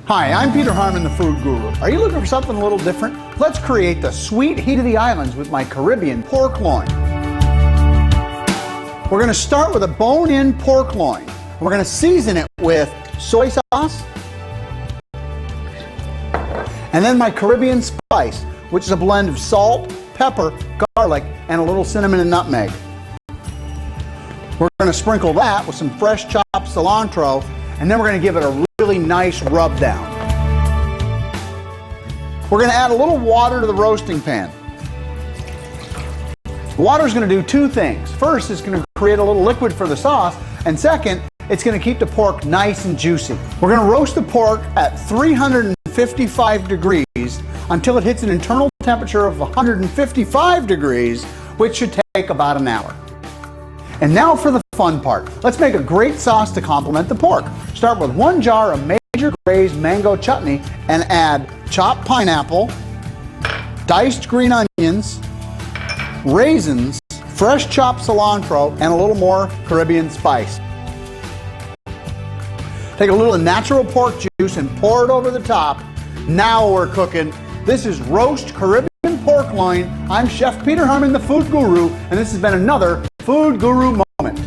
Hi, I'm Peter Harmon, the Food Guru. Are you looking for something a little different? Let's create the sweet heat of the islands with my Caribbean pork loin. We're going to start with a bone-in pork loin. We're going to season it with soy sauce, and then my Caribbean spice, which is a blend of salt, pepper, garlic, and a little cinnamon and nutmeg. We're going to sprinkle that with some fresh chopped cilantro, and then we're going to give it a really nice rub down. We're going to add a little water to the roasting pan. The water is going to do two things. First, it's going to create a little liquid for the sauce, and second, it's going to keep the pork nice and juicy. We're going to roast the pork at 355 degrees until it hits an internal temperature of 155 degrees, which should take about an hour. And now for the fun part. Let's make a great sauce to complement the pork. Start with 1 jar of major glazed mango chutney and add chopped pineapple, diced green onions, raisins, fresh chopped cilantro, and a little more Caribbean spice. Take a little natural pork juice and pour it over the top. Now we're cooking. This is roast Caribbean pork loin. I'm Chef Peter Harmon, the Food Guru, and this has been another Food Guru Moment.